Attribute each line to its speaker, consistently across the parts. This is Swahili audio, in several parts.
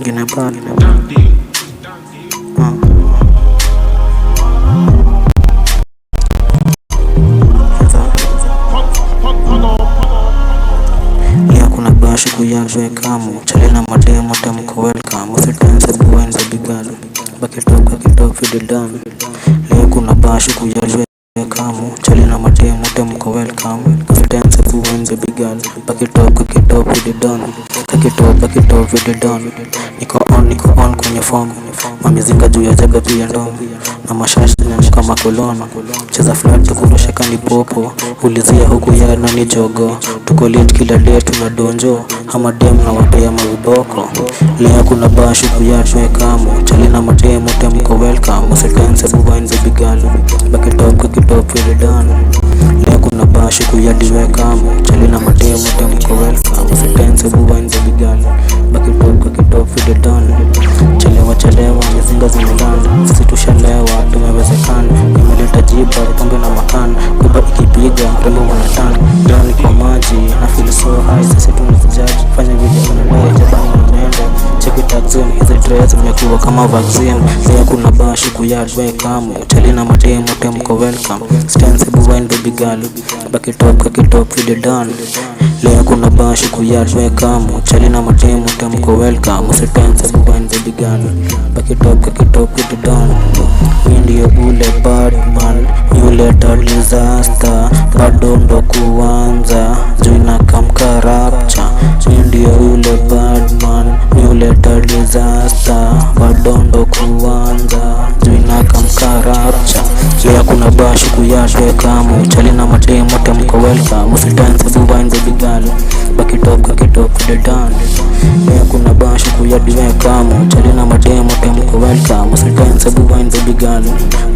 Speaker 1: Gina bad. Leo kuna bashi kuyajwe kamu. Chale na mademo temko welcome. Usitense buwa nze bigalu. Bakitop fide done. Leo kuna bashi kuyajwe kamu. Chale na mademo temko welcome. Usitense buwa nze bigalu. Bakitop fide done. Bakitop fide done. Niko on kwenye form. Mamizinga juu ya jaga juu ya ndomo. Na mashashi na kama kolono. Cheza flat tukurushe kani popo. Ulizia huku ya nani jogo. Tuko late kila day tunadonjo. Hama dem na wapea mawiboko. Leo kuna bashi kuyachwe kamu. Chali na matemo temko welcome. Usitense buwa nze bigalu. Bakitop fide done. Leo kuna bashi kuyadiwe kamu. Chali na matemo temko welcome. Usitense buwa nze bigalu. Bakitop fide done. Chelewa mizinga zimelanda. Sisi tushalewa tumewezekana. Nimeleta jiba pombe na makana. Kuba ikipiga rembo wanatana. Leo ni kwa maji na feel so high. Sisi tunazijaji fanya video wanadai jabani na nende. Check it out zone hizi dress zimekuwa kama vaccine. Leo kuna bashi kuyadwe kamu. Chali na matemo temko welcome. Stance buwa in baby girl. Bakitop fide done. Leo kuna bashi kuyadwe kamu. Chali na matemo temko welcome. Usitense buwa in baby girl. Bakitop fide done. Ndiyo ule Batman, yule disaster. Bado ndo kuanza, juina kamka rapture. Ndiyo ule Batman, yule disaster. Bado ndo kuanza, juina kamka rapture. Leo kuna bashi kuyashwe kamu. Chali na matemo temko welcome. Usitense buwa in baby girl. Bakitop fide done. Leo kuna bashi kuyadiwe kamu. Chali na matemo temko welcome. Usitense buwa in baby girl.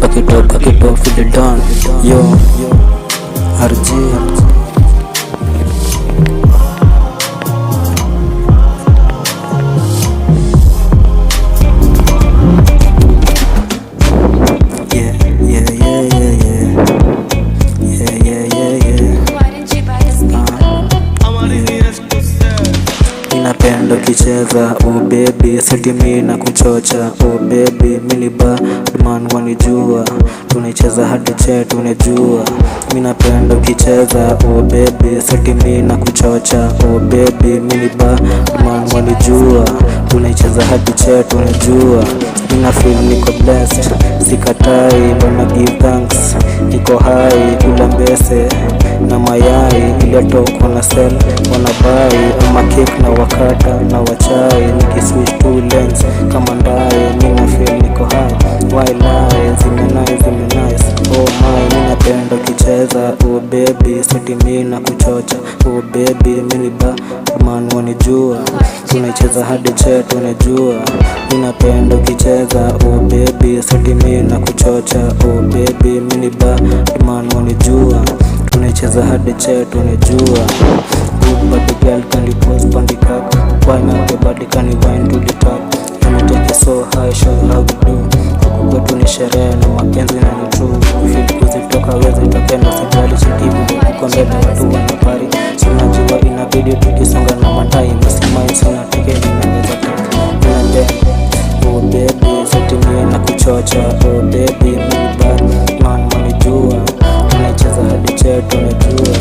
Speaker 1: Bakitop fide done. Yo RG Ninapenda kicheza oh baby, seti mimi na kuchocha oh baby, mini Batman wanijua, tunaicheza hadi chat unajua. Ninapenda kicheza oh baby, seti mimi na kuchocha oh baby, mini Batman wanijua, tunaicheza hadi chat unajua. Nina feel niko blessed, sikatai bana give thanks. Niko high kula mbese na mayai, ile toko na sell wanabai ama cake na wakata na wachai. Nikiswitch two lanes kama ndaye, nina feel niko high why lie, zime nice oh my. Ninapenda kicheza oh baby, seti mimi na kuchocha oh baby, mini Batman wanijua, tunaicheza hadi chat unajua. Ninapenda kicheza oh baby, seti mimi na kuchocha oh baby, mini Batman wanijua, tunaicheza hadi chat unajua. Good body girl can you pose on the cup? Why not your body can you wind to the top? Can you take it so high, show you how we do. Kwetu ni sherehe na mapenzi na ni true. Feel kuzitoka wezi toke na sijali chikivu. Kuko mbele watu wanapari. Sinajua inabidi tukisonga na matai. Masimai sina tike ninaweza toka. Ninapenda oh baby, seti mimi na kuchocha oh baby, mini Batman wanijua, tunaicheza hadi chat unajua.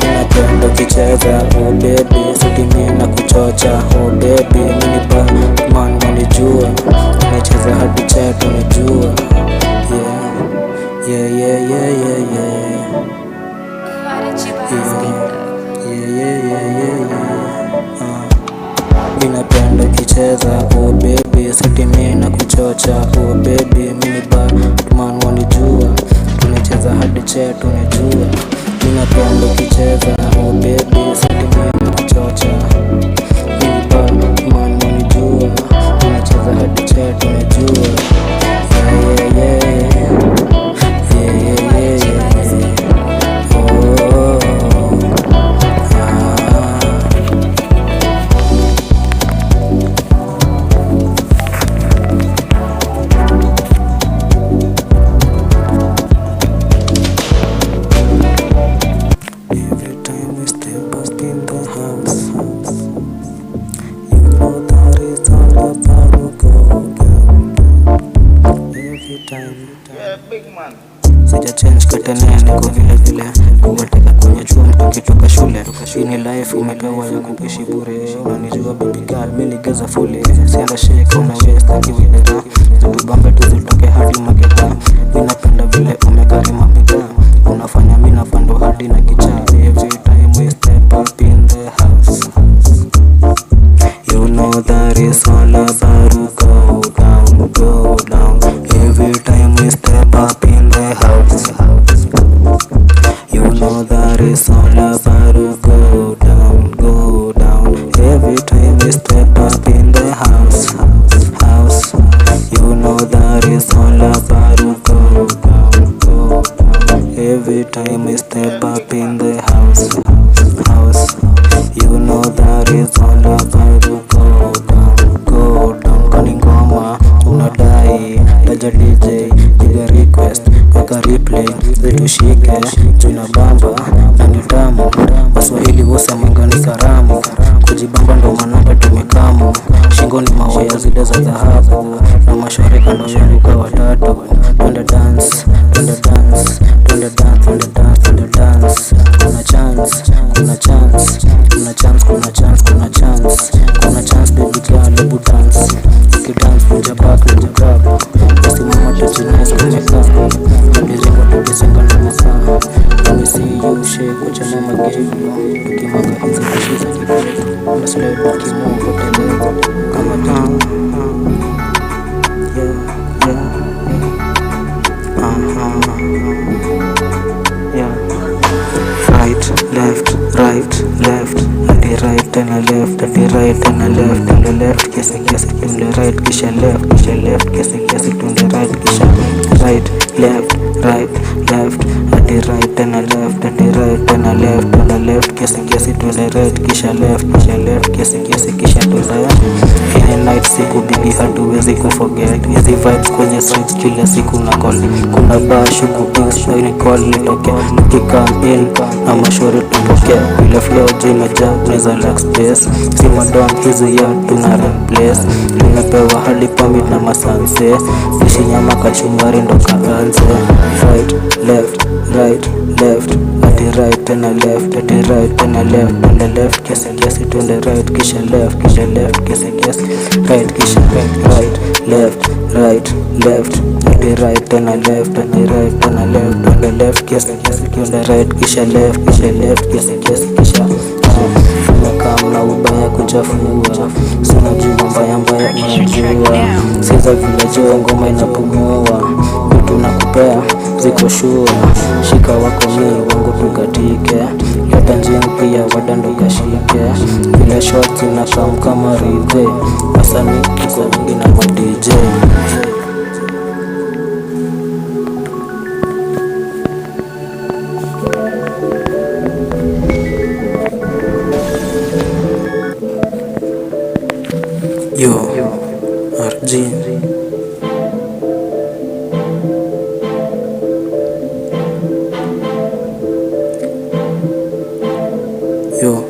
Speaker 1: Ninapenda kicheza oh baby, seti mimi na kuchocha oh baby, mini Batman wanijua, tunaicheza hadi chat unajua. Ninapenda kicheza oh baby, seti mimi na kuchocha oh baby, mini Batman wanijua, tunaicheza hadi chat unajua. Ninapenda kicheza oh baby, seti mimi na kuchocha mini Batman wanijua, tunaicheza hadi chat unajua. Every time we step past niko vile vile kuwateka kwenye chuo mtukitoka shule. Hii ni life umepewa ya kuishi bure. Unanijua baby girl mimi nigeza fully. Sienda shake una waste akiwidera. Zitubambe tuzitoke hadi Makeda. Mimi napenda vile umekarima bidhaa. Unafanya mimi napando hadi na kichaa. Every time we step up in the house, you know that it's all about go down, go down. Every time we step up in the house, you know that it's all about go down, go down. Every time we step up in the house, you know that it's all about go down, go down. Every time we step up in the house, you know that it's all about go down, go down. Kani ngoma unadai taja DJ, piga request, weka replay, zitushike tuna bamba na ni tamu. Waswahili husemanga ni karamu, kujibamba ndo manamba tumekamu. Shingoni mawaya zile za dhahabu, na mashore kando yangu watatu. Twende dance, twende dance, twende dance, twende dance, twende dance. Kuna chance, kuna chance, kuna chance, kuna chance, kuna chance, kuna chance baby girl, lebu dance. Ukidance punja back na grab, usimama tujinase kumekaa. Tulizenga tukisenga na masaa. Let me see you shake wacha na magiri. Tukimanga hizi kushi za kiburi. Nasile tukimove teleza kama down. Yeah, yeah. Right, left, left, and the right and the left, and the right and the left, and the left, kissing to the right, kisha left, kissing to the right, kisha right, left, and the right and the left, and the right and the left, and the left, kissing to the right, kisha left, kissing kisha to the right. In night siku bibi hatuwezi kuforget hizi vibes kwenye streets kila siku na call. Kuna bash kupiga show ni call nitoke nikikam in na mashore tupoke ile flow jimejaa neza like space. Sima down hizi ya tuna replace. Tunapewa hadi permit na masanse. Fishi nyama kachumbari ndo kaanze. Right, left, at the right and the left, at the right and the left, on the left, kissing to the right, kisha left, kissing right, kisha right, left, at the right and the left, at the right and the left, on the left, kissing to the right, kisha left, kissing kisha. Umekaa na ubaya kuchafua, sina jua mbaya unajua. Siza vile jo ngoma inapumua, vitu nakupea ziko shua. Shika wako mi wangu tukatike, leta njia pia wadando kashike. Vile shots inakam kama ridhe, wasanii kiko wingi na ma DJ. Yo, RG. Yo,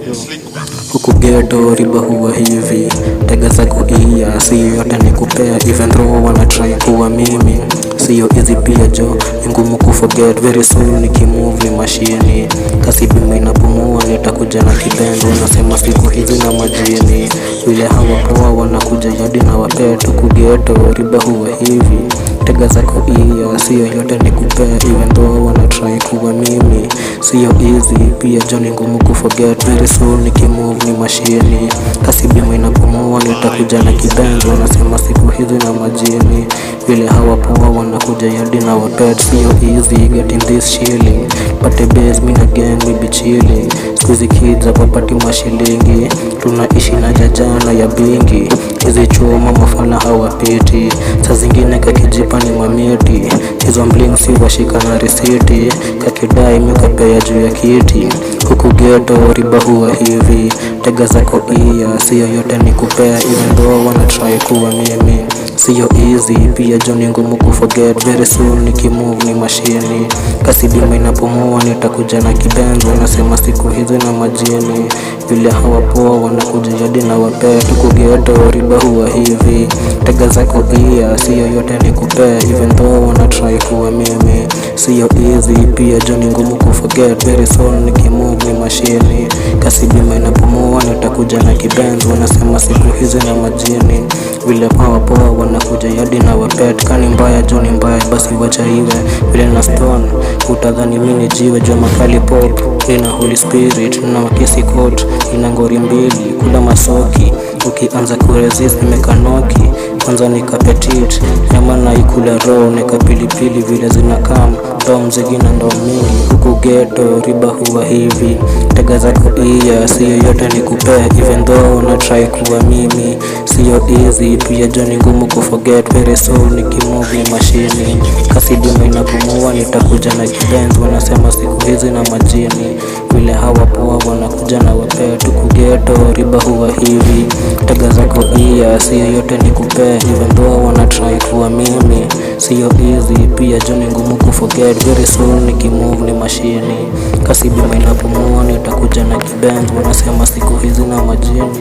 Speaker 1: huku ghetto riba huwa hivi. Tega zako iya, si yote ni kupea. Even though wana try kuwa mimi, siyo easy pia jo, ni ngumu kuforget. Very soon nikimove ni mashini, kasi bima inapumua nitakuja na kibendo. Nasema siku hizi na majini, vile hawa poa wanakuja yadi na wapetu. Huku ghetto riba huwa hivi. Tega zako iya, siyo yote ni kupea. Even though wana try kuwa mimi, siyo easy pia jo, ni ngumu kuforget. Very soon nikimove ni mashini, kasi bima inapumua nitakuja na kibendo. Nasema siku hizi na majini, vile hawa poa wanakuja yadi na wapet. Siyo easy getting this shilling, pate base mina gang we be chilling. Squeezy kids hapa pati mashilingi, tunaishi na jajana ya bingi. Hizi chuma mafala hawapiti, saa zingine kakijipa ni mamiti. Hizo mbling si washika na risiti, kakidai mikapea juu ya kiti. Huku ghetto riba huwa hivi. Tega zako iya, siyo yote ni kupea. Even though wana try kuwa mimi, siyo easy pia jo, ni ngumu kuforget. Very soon nikimove ni mashini, kasi bima inapumua nitakuja na kibenzo. Nasema siku hizi na majini, vile hawapoa wanakuja hadi na wapea. Tuko ghetto riba huwa hivi, tega zako iya siyo yote ni kupea. Even though wana try kuwa mimi siyo easy, pia jo ni ngumu kuforget. Very soon nikimove ni mashini, kasi bima inapumua nitakuja na kibenz. Wanasema siku hizi na majini, vile hawapoa wanakuja hadi na wapea. Kani mbaya jo ni mbaya basi wacha iwe, vile na stone utadhani mini jiwe. Jua makali pop ina Holy Spirit na wakisi coat ina ngori mbili. Kula masoki ukianza kuresist nimekanoki. Kwanza nikapetit nyama na ikula raw, nika pilipili vile zinakam ndo mzigi na ndo mingi. Huku ghetto riba huwa hivi, tega zako iya siyo yote ni kupea. Even though una try kuwa mimi siyo easy, pia jo ni ngumu kuforget. Very soon nikimove mashini, kasi bima inapumua nitakuja na kibenz. Wanasema siku hizi na majini, vile hawapoa wanakuja na wapea. Tuko ghetto riba huwa hivi, tega zako iya siyo yote ni kupea. Even though wana try kuwa mimi siyo easy, pia jo ni ngumu kuforget. Very soon nikimove ni mashini, kasi bima inapumua nitakuja na kibenz. Wanasema siku hizi na majini,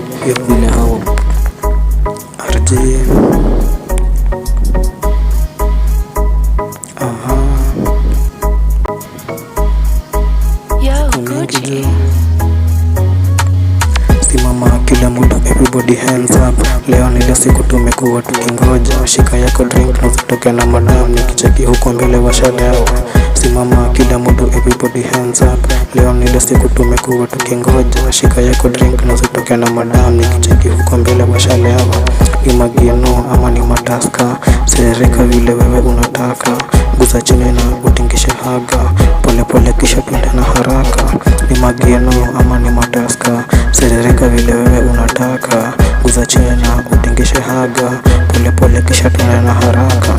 Speaker 1: vile hawa RJ simama kila muda, everybody hands up. Leo ni ile siku tumekuwa tukingoja. Shika yako drink na usitoke na madam, nikicheki huko mbele washalewa. Simama kila muda, everybody hands up. Leo ni ile siku tumekuwa tukingoja. Shika yako drink na usitoke na madam, nikicheki huko mbele washalewa. Ni magino ama ni mataska, serereka vile wewe unataka. Guza chini na utingishe haga, pole pole kisha twende na haraka. Ni magino ama ni mataska, serereka vile wewe unataka. Guza chini na utingishe haga, pole pole kisha twende na haraka.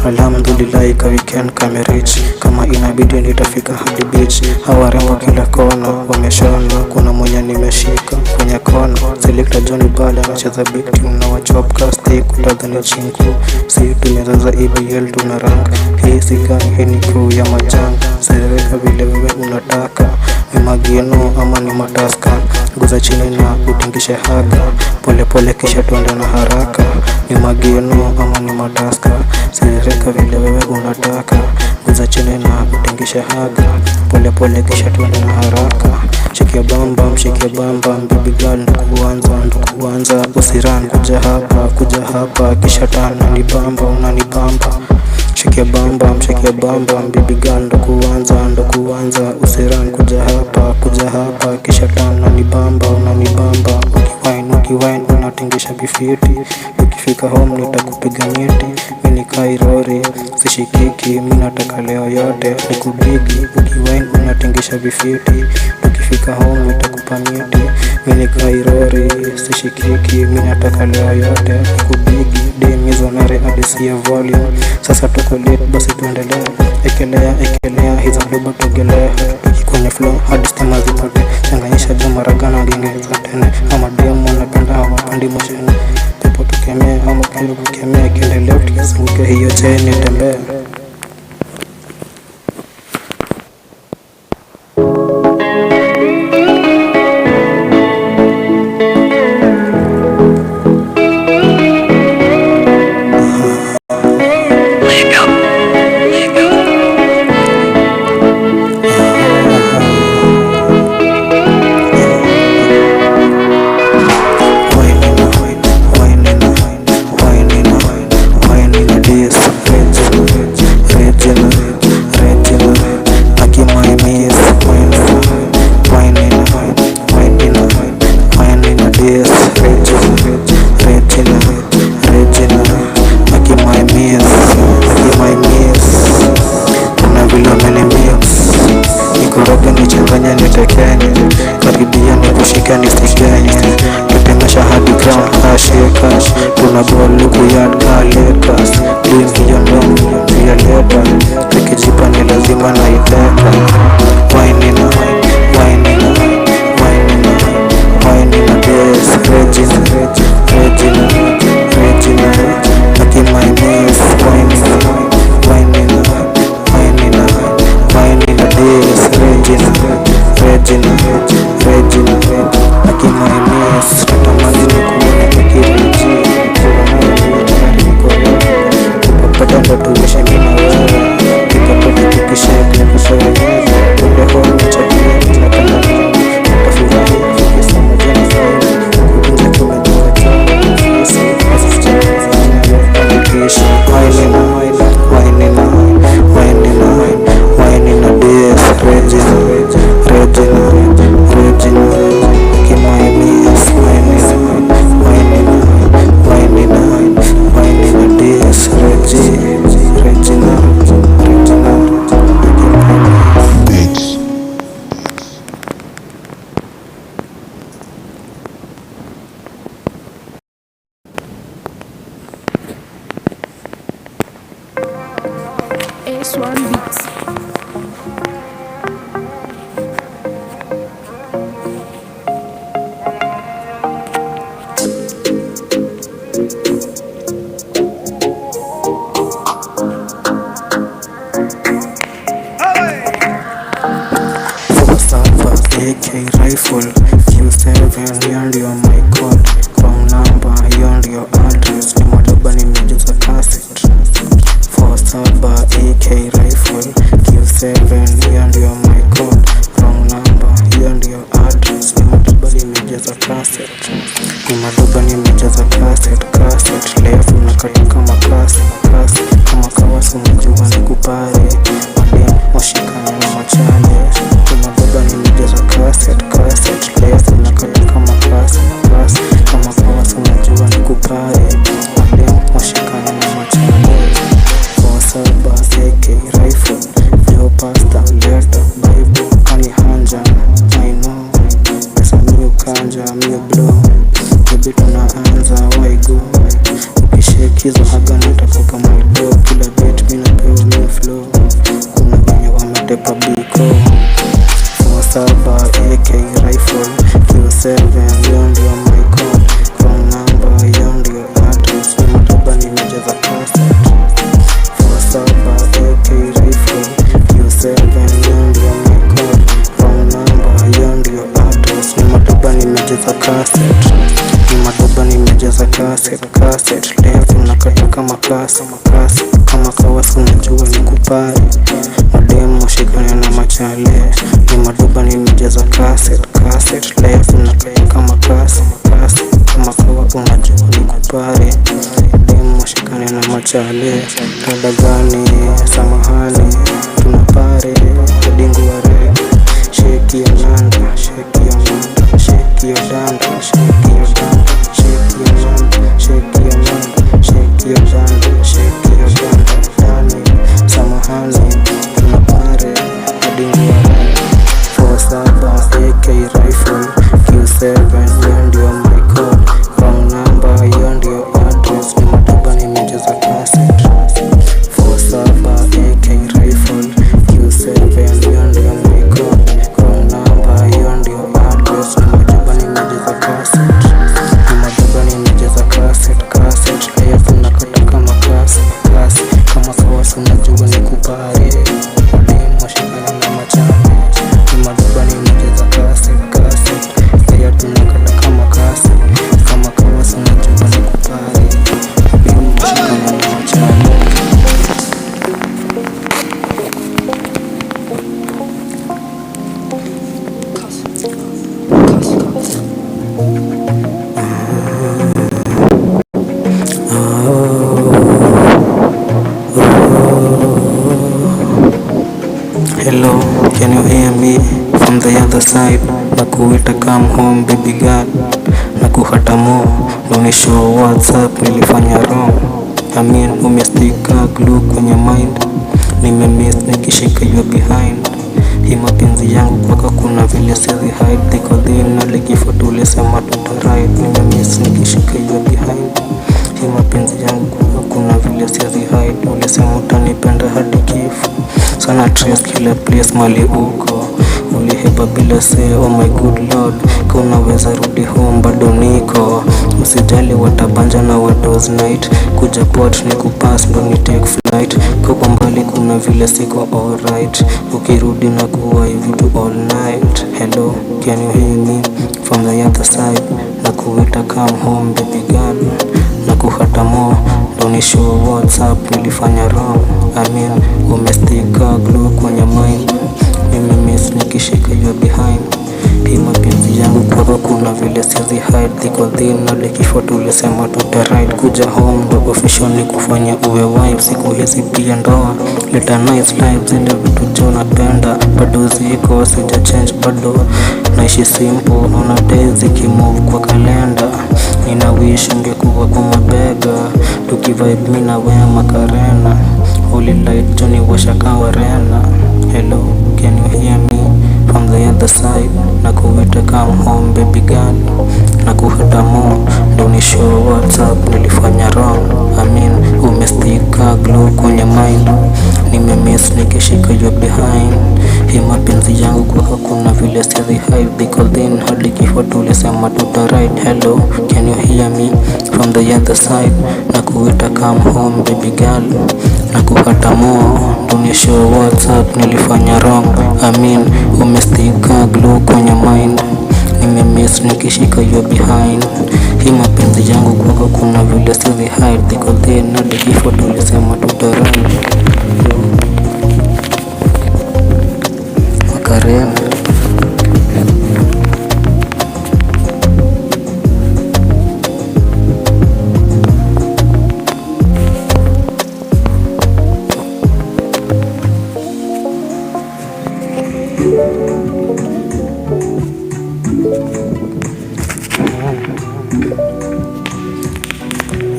Speaker 1: Alhamdulillah ka weekend kamerich, kama inabidi nitafika hadi beach. Hawa rembo kila kona wameshona, kuna mwenye nimeshika kwenye kona. Selector Johnny Bala anacheza big team na wachop cast kutadhani chinku. Si tumezaza EBL tuna rank, hii si gang hii ni crew ya majanga. Serereka vile wewe unataka, ni magino ama ni mataska. Guza chini na utingishe haga, pole pole kisha twende na haraka. Ni magino ama ni mataska, serereka vile wewe unataka. Guza chini na utingishe haga, pole pole kisha twende na haraka. Shikia bamba baby girl ndo kuanza usiran. Kuja hapa kisha tana ni bamba unanibamba. Shikia bamba baby girl ndo kuanza usiran. Kuja hapa kisha tana ni bamba unanibamba. Ukiwine unatingisha bifiti, ukifika home nitakupiga niti. Mini kairori sishikiki, mimi nataka leo yote nikubigi. Ukiwine unatingisha bifiti, ukifika home nitakupa niti. Mini kairori sishikiki, mimi nataka leo yote nikubigi. Dem izonare adisi ya volume, sasa tuko late basi tuendelee. Ekelea hizo doba togelea, kwenye flow hadi stima zipote. Changanyisha juma ragana genge za tene, ama demo napenda hawapandi moshene. Pepo tukemea ama kendo kukemea, kiendelea tukizunguke hiyo cheni tembea. Nichanganya nitekenya, karibia nikushika nisikenye. Tutemesha hadi ground cash, tuna ball luku yard ka Lakers. Lingi ya ndomu vya leta, tukijipa ni lazima na iteka. Wine na days, Regina Aki my miss. Wine na days, Regina AK rifle Q7, hiyo ndio my code. Wrong number, hiyo ndio address. Ni madoba nimejaza cassette. 47 AK rifle Q7, hiyo ndio my code. Wrong number, hiyo ndio address. Ni madoba nimejaza cassette. Ni madoba nimejaza cassette. Leo tunakata kama kasi kama kawasu, mjua ni kupare madem washikana na machane. Ni madoba nimejaza cassette. Leo tunakata kama kasi kama kawasu, mjua ni kupare madem washikana na machane. 47 AK rifle, leo pasta leta Bible kani hanja. I know pesa miu kanja miu blow, baby tunaanza waigo. Ukishekizo haga nitakupa maido, kila beat minapewa miu flow. Kuna wenye wametepa biko. 47 AK rifle Q7, hiyo ndio my code. Wrong number, hiyo ndio address. Ni madoba nimejaza cassette. 47 AK rifle Q7, hiyo ndio my code. Wrong number, hiyo ndio address. Ni madoba nimejaza cassette. Ni madoba nimejaza cassette. Leo tunakata kama kasi kama kawasu, najua ni kupari madem washikane na machale. Ni madoba nimejaza cassette. Leo tunakata kama kasi kama kawasu, najua ni kupari madem washikane na machale. Rada gani samahani, tunapare kadingu ware. Sheki ya nanda, sheki ya nanda, sheki ya danda, sheki ya danda, sheki ya nanda, sheki ya nanda, sheki ya danda, sheki ya danda. Dani samahani, tunapare kadingu ware. 47 AK rifle Q7, hiyo ndio my code. Wrong number, hiyo ndio address. Ni madoba nimejaza cassette. 47 AK rifle Q7, hiyo ndio my code. Wrong number, hiyo ndio address. Ni madoba nimejaza cassette. Ni madoba nimejaza cassette. Leo tunakata kama kasi kama kawasu, najua ni kupare madem washikana na machane. Ni madoba nimejaza cassette. Leo tunakata kama kasi kama kawasu, najua ni kupare madem washikana na machane. Hello, can you hear me from the other side? Nakuita come home baby girl, nakuhata mo don't show WhatsApp nilifanya wrong. I mean umestika glue kwenye mind, nimemiss nikishika you behind. Hii mapenzi yangu kwaka kuna vile sizi hide, thiko thin na likifo tulisema tutaride. Nimemiss nikishika you behind. Hii mapenzi yangu kwaka kuna vile sizi hide, ulisema utanipenda hadi kifo. Sana trace kila place mali uko, uliheba bila say oh my good lord. Ka unaweza rudi home bado niko, usijali watabanja na wados night. Kuja port ni kupass ndo ni take flight. Kwa mbali kuna vile siko alright, ukirudi na kuwa hivi tu all night. Hello, can you hear me from the other side? Nakuita come home baby girl, nakuhata mo don't show WhatsApp nilifanya wrong. I mean umestika glue kwenye mind, nimemiss nikishika you behind. Hii mapenzi yangu kwako kuna vile sizi hide, thiko thin na likifo tulisema tutaride. Kuja home ndo official ni kufanya uwe wife, siku hizi pia ndoa. Leta nice life, zile vitu jo napenda bado ziko, sija change bado naishi simple. Ona days zikimove kwa kalenda, nina wish ungekuwa kwa mabega, tukivibe mimi na wewe makarena. Holy light Johnny washa kawarena. Hello, can you hear me from the other side? Nakuita come home baby girl, nakuhata mo don't show WhatsApp nilifanya wrong. I mean umestika glue kwenye mind, nimemiss nikishika you behind. Hii mapenzi yangu kwako kuna vile sizi hide, thiko thin hadi kifo tulisema tutaride. Hello, can you hear me from the other side? Nakuita come home baby girl, na kukata moo. Dunia show WhatsApp nilifanya wrong. Umestika glue kwenye mind. Nimemiss nikishika you behind. Hii mapenzi yangu kwako kuna vile sizi hide. Thiko there na dekifo tulisema tutarani. Makarena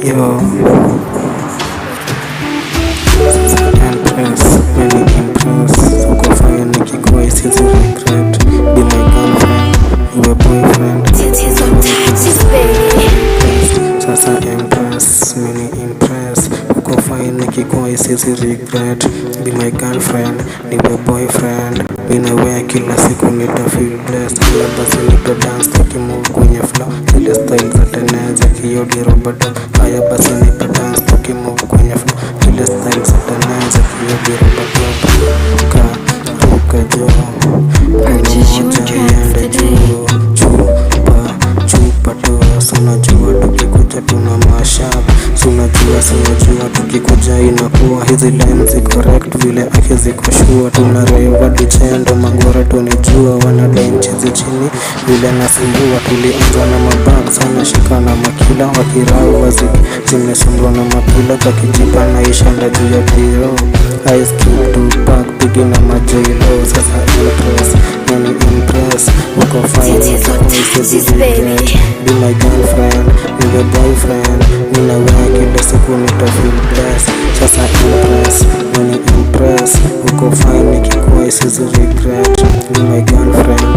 Speaker 1: yo impress, really impress. Uko fire nikikuwa isizi regret. Be my girlfriend, your boyfriend. Sasa impress, really impress. Uko fire nikikuwa isizi regret. Be my girlfriend, your boyfriend. Ninawea kila siku nita feel blessed. Kila basi nita dance tukimove kwenye flow. Zile style za teneza kiyodi roboto. Haya basi nita dance tukimove kwenye flow. Zile style za teneza kiyodi roboto. Ka ruka jo moja iende juu. Chupa tu. Sunajua tukikuja tuna mashup. Sunajua tukikuja inakuwa hizi lines correct vile ake ziko sure. Tuna reva dichendo magora tunijua. Wanadai nchezi chini vile nasumbua. Tulianza na mabag sana shikana makila. Wakirau waziki zimesundwa na mapila. Kakijipa naisha ndaju ya biro. Ice Cube Tupac Biggie na majoilo. Sasa impress, many impress. Uko fine isizi regret. Be my girlfriend, your boyfriend. Ninawea kila siku nita feel blessed. Sasa impress, many impress. Uko fine nikikuwa isizi regret. Be my girlfriend,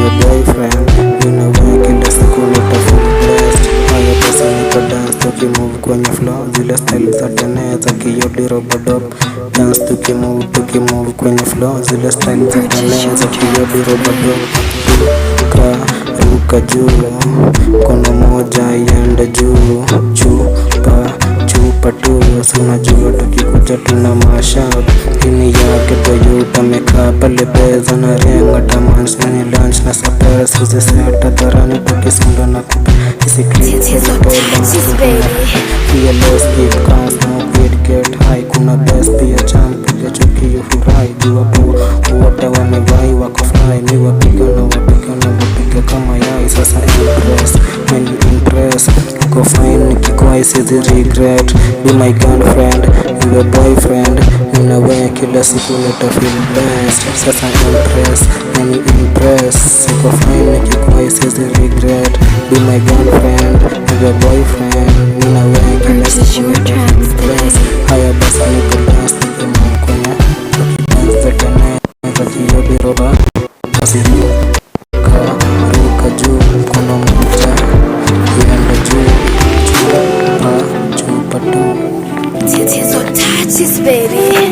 Speaker 1: your boyfriend. Ninawea kila siku nita feel blessed. Haya basi niko dance tukimove kwenye flow. Zile style za teneza kiyodi robodop. Dance tukimove kwenye flow. Zile style za teneza kiyodi robodop. Ruka juu, kono moja iende juu. Chupa tu. Sunajua tukikuja tuna mashup. Hini yake Toyota mekaa pale beza na renga tamans. Nani lunch na sapera suzi seta dharani tukisunda na kupa. Isi clip pia low skip cars no paid get high. Kuna best pia champ pia chuki yufurai. Jua po wote wamevai wako fly. Mi wapiga kama yai. Sasa impress, many impress. Uko fine nikikuwa isizi regret. Be my girlfriend, your boyfriend. Ninawea kila siku nita feel blessed. Sasa impress, many impress. Uko fine nikikuwa isizi regret. Be my girlfriend, your boyfriend. Ninawea kila siku nita feel blessed. Haya basi niko dance tukimove kwenye dance za teneza kiyodi roba. Basi ruka juu, kono moja iende juu. Chupa tu.
Speaker 2: So touches, baby.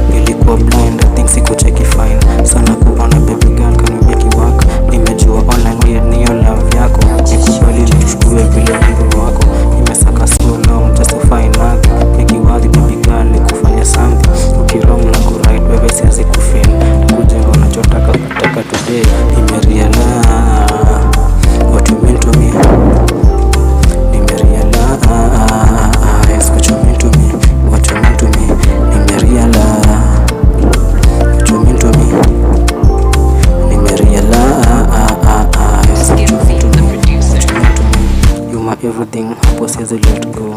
Speaker 1: Nilikuwa blind, I think sikucheki fine. Sana kuona baby girl can you make it work. Nimejua online weird ni your love yako. Nikubali nichukue vile hivyo wako. Nimesaka so long just to find out. Nikiwadhi baby girl nikufanya something. Ukirong na kuright baby siwezi kufeel. Kujenga unachotaka kutaka today. Nimerealize what you mean to me. Everything hapo siwezi let go.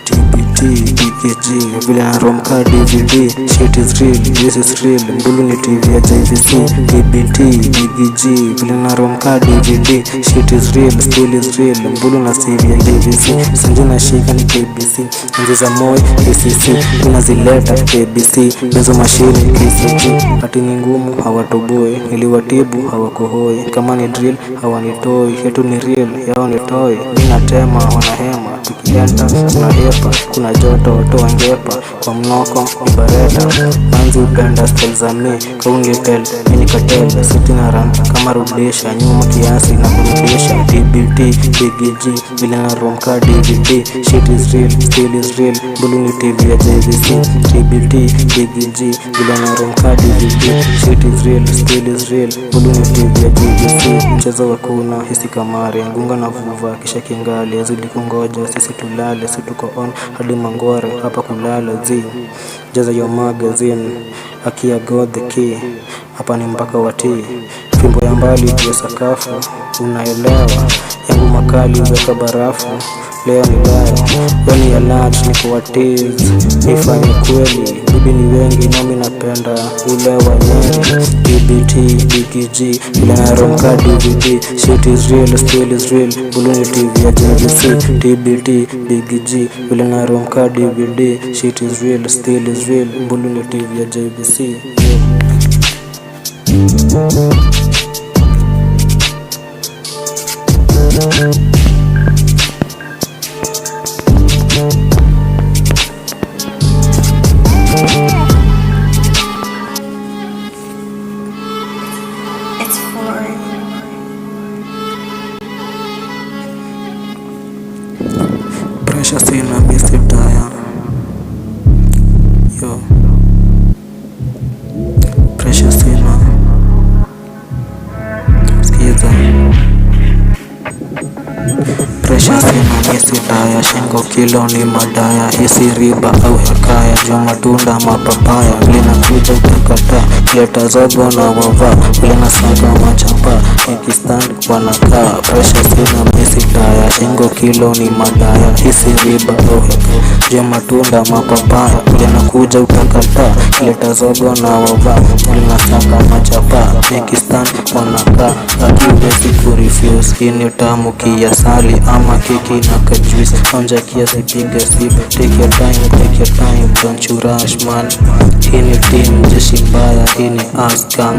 Speaker 1: TBT, BKG, vile na rom card DVD. Shit is real, this is real. Mbulu ni TV ya JVC. TBT, BKG, vile na rom card DVD. Shit is real, still is real. Mbulu na CV ya JVC. Sanju na shika ni KBC. Njiza Moi, KCC. Tunazileta KBC. Bezo mashini KCG. Hati ni ngumu, hawatoboi. Niliwatibu, hawakohoi. Kama ni drill, hawanitoi. Yetu ni real, yao ni toy. Ninatema, wanahema. Tukienda, unahepa. Kuna joto, toa ngepa. Kwa mnoko, ni bareta. Manzi upenda style za mi. Kaungi tel, mini katel. Siti na ranta, kama rudisha. Nyuma kiasi na kurudisha. TBT, BGG, vile na rom card DVD. Shit is real, still is real. Mbulu ni TV ya JVC. TBT, BGG, vile na rom card DVD. Shit is real, still is real. Mbulu ni TV ya JVC. Mchezo wa kuna, hisi kamari. Ngunga na vuva, kisha kingali. Zidi kungoja, sisi tulale. Si tuko on, hadi mangware. Hapa kulala, zi jaza your magazine. Akia God the key. Hapa ni mpaka watii. Fimbo ya mbali juu ya sakafu. Unaelewa, yangu makali weka barafu. Leo ni leo, weni ya lunch ni kuwatiz. Nifanye kweli, bibi ni wengi nami napenda ule wa nyeri. TBT, BKG, vile na rom card DVD. Shit is real, still is real. Mbulu ni TV ya JVC. TBT, BKG, vile na rom card DVD. Shit is real, still is real. Mbulu ni TV ya JVC.
Speaker 2: It's for
Speaker 1: Pressure sina misi taya. Yo, pressure sina. Skiza. Pressure sina misi taya. Shingo kilo ni madaya. Hisi riba au hekaya. Jua matunda mapapaya. Vile na kuja utakata. Leta zogo na wava. Vile na saka machapa. Nikistand wanakaa. Pressure sina misi taya. Shingo kilo ni madaya. Hisi riba au hekaya. Jua matunda mapapaya. Vile na kuja utakata. Leta zogo na wava. Vile na saka machapa. Nikistand wanakaa. Akiwezi kurefuse. Hii ni tamu kiasali ama keki na kajuice. Onja kiasi piga sip. Take your time, don't you rush man. Hii ni team jeshi mbaya. Hii ni ask gang,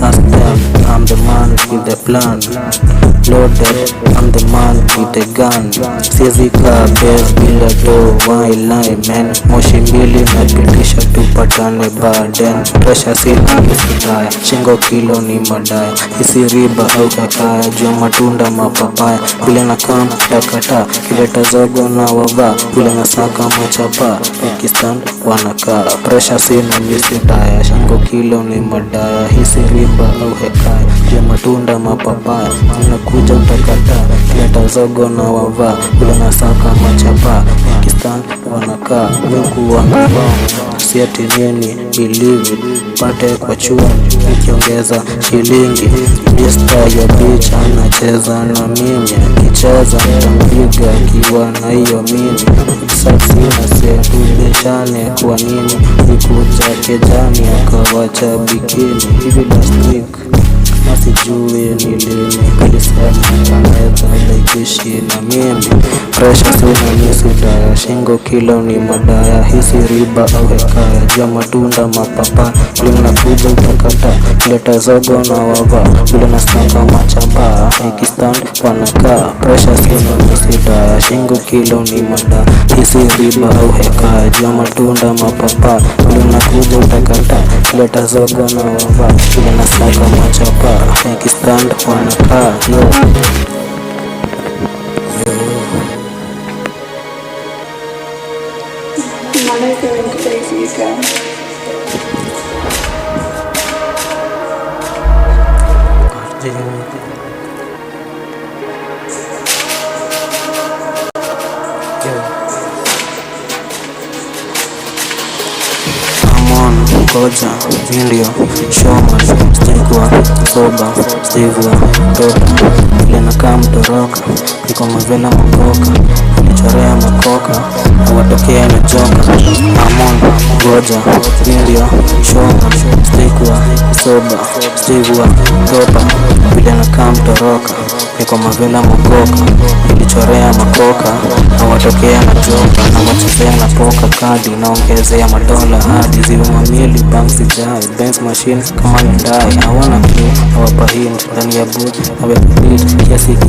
Speaker 1: ask them. I'm the man with the plan. Loaded, I'm the man with the gun. Siezi kaa base bila do. Why lie man? Moshi mbili napitisha tupatane baden. Pressure sina misitaya. Shingo kilo ni madaya. Hisi riba au kakaya. Jua matunda mapapaya. Vile na kama takata. Kileta zogo na wava. Vile na saka machapa. Nikistand wanakaa. Pressure sina misitaya. Shingo kilo ni madaya. Hisi riba au hekaya. Jua matunda mapapaya. Unakuja utakata. Kileta zogo na wava. Vile na saka machapa. Nikistand wanakaa. Mungu wanabao. Siati nini, believe it. Pate kwa chuo, nikiongeza shilingi. Mr. ya bitch anacheza na mimi. Akicheza nitampiga akiwa na hiyo mimi. Saksi na setu beshane kwa nini. Nikuja kejani akawacha bikini. Hivi last week masijue ni lini. Kalisema anaweza laikishi na mimi. Pressure sina misitaya. Shingo kilo ni madaya. Hisi riba au hekaya. Jua matunda mapapa. Vile nakuja utakata. Leta zogo na wava. Vile nasaka machapa. Nikistand wanakaa. Pressure sina misitaya. Shingo kilo ni madaya. Hisi riba au hekaya. Jua matunda mapapa. Vile nakuja utakata. Leta zogo na wava. Vile nasaka machapa. Nikistand wanakaa. Yo. Koja, video, showman, stigwa, soba, stigwa, tota. Vile nakaa mtoroka, niko mavela mboka. nilichorea makoka na watokea na joka. Amon, goja, India, shoma, stikwa, soba, stigwa, topa, vile nakaa mtoroka, niko mavela mogoka, nilichorea makoka na watokea na joka, na wachezea na poka kadi, naongezea madola hadi ziwe mamili, bank sijai, Benz machine kama nindai, hawana clue, hawapa hint, ndani ya boot, haweka beat,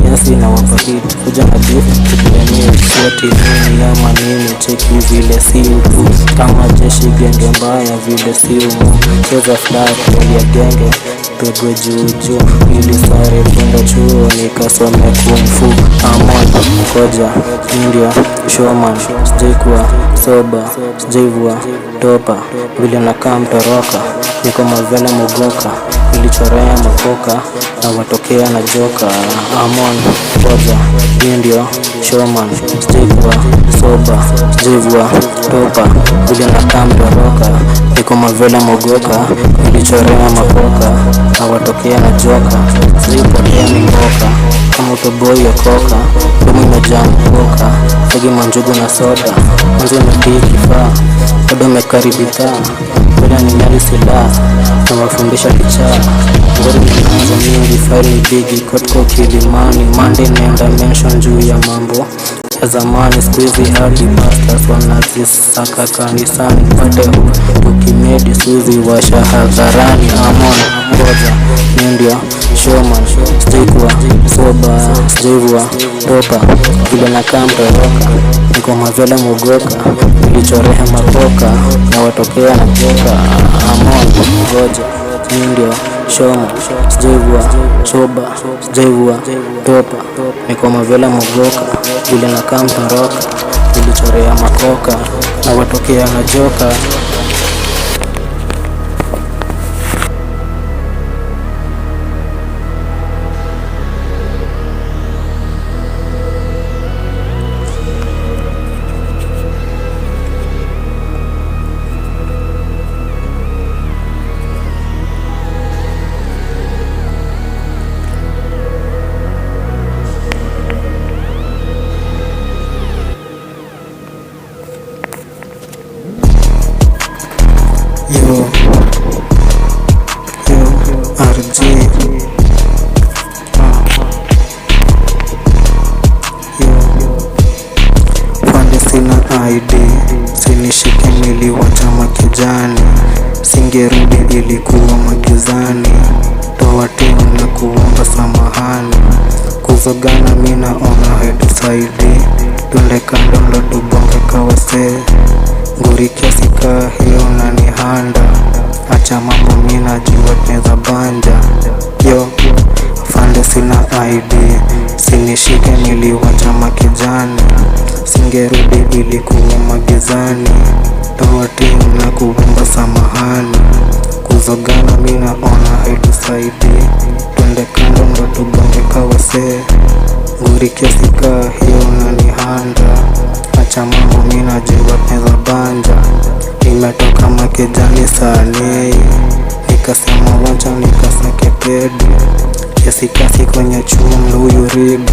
Speaker 1: kiasi na wapa hit, kuja na beef, tukilemiri, siati nini ya manini, cheki vile si utu, kama jeshi genge mbaya vile si umu, cheza flat, kweli ya genge, pegwe juu, ili sare kwenda chuo, nikasome kung fu. Amon, koja, India, showman, stikwa, soba, sijivua, topa, vile nakaa mtoroka, niko mavela mogoka, nilichorea makoka na watokea na joka. Amon, koja, India, showman, stikwa, soba, sijivua, topa, vile nakaa mtoroka, niko mavela mogoka, nilichorea makoka na watokea na joka. Sipotea mimboka kama utoboi ya koka, domo imejaa mkoka, tegi manjugu na soda, mwanzo imetii kifaa, bado mekaribika, bila ni mali silaha, na wafundisha kichaa, ngori ninaanza mingi, file ni bigi, kotko Kilimani, Monday naenda mention juu ya mambo ya zamani, squeezy hadi masters wanazisaka kanisani, pate huu tukimedi suzi washa hadharani. Amon, ngoja, India, showman, stikwa, soba, sijivua, topa, vile nakaa mtoroka, niko mavela mogoka, nilichoreha makoka na watokea na joka. Amon, ngoja, India, showman, sijivua, soba, sijivua, topa, niko mavela mogoka, vile nakaa mtoroka, nilichorea makoka na watokea na joka. Yo, RJ, pande sina ID, sinishike niliwacha makijani, singerudi ilikuwa magizani, toa tenu na kuomba samahani, kuzogana mina ona haitusaidi, tunde kando ndo tubonge kawase, nguri kiasi kaa hiyo na ni handa, acha mambo mina jiwa teza banja. Yo, fande sina ID, sinishike niliwacha makijani, singerudi ilikuwa magizani, toa timu na kuomba samahani, kuzogana mina ona haitusaidi, twende kando ndo tubonge kawase, nguri kiasi kaa hiyo na ni handa, acha mambo mina jiwa teza banja. Nimetoka makejani sani, nikasema wacha nikasake pedi, kiasi kwenye chumlu yuriga,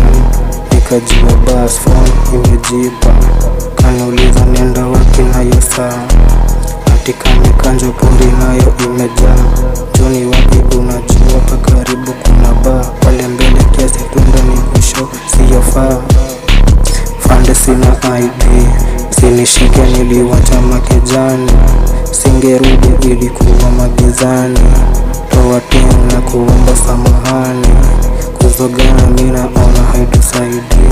Speaker 1: nikajua bus phone imejipa, kaniuliza nenda wapi nayo saa, atika nikanjo pori nayo imejaa, joni wapi unajua pa karibu kuna bar, pale mbele kiasi twende ni kusho siyofaa. Fande sina ID, sinishike niliwacha makejani, singerudi ilikuwa magizani, toa tenu na kuomba samahani, kuzogana mina ona haitusaidi,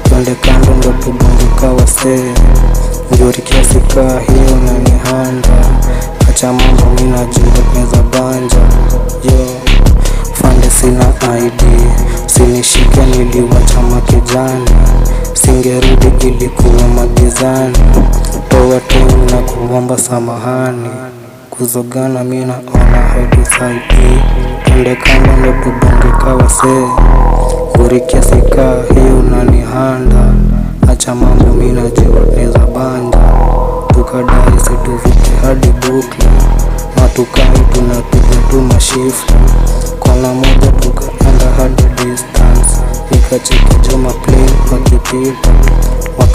Speaker 1: twende kando ndo tubonge kawase, nguri kiasi kaa hiyo na ni handa, acha mambo mina jiwa meza banja. Yo, fande sina ID, sinishike niliwacha makejani, singerudi ilikuwa magizani, toa tenu na kuomba samahani, kuzogana mina ona haitusaidi, twende kando ndo tubonge kawase, nguri kiasi kaa hiyo na ni handa, acha mambo mina jiwa meza banja, tukadai situvike hadi bukla, matukai tunapiga tu mashifta, kona moja tukaenda hadi distance, nikacheki joma plane wakipita,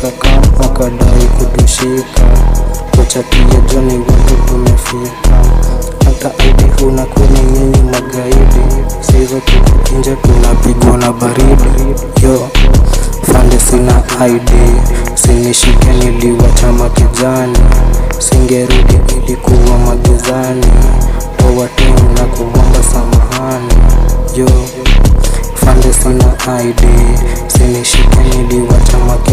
Speaker 1: wakakam wakadai kutushika, wachatia joni watu tumefika. Hata ID huna kwenye nyinyi magaidi, sizo tuko nje tunapigwa na baridi. Yo fande sina ID, sinishike niliwacha makijani, singerudi ilikuwa magizani, toa tenu na kuomba samahani. Yo fande sina ID, sinishike niliwacha makijani.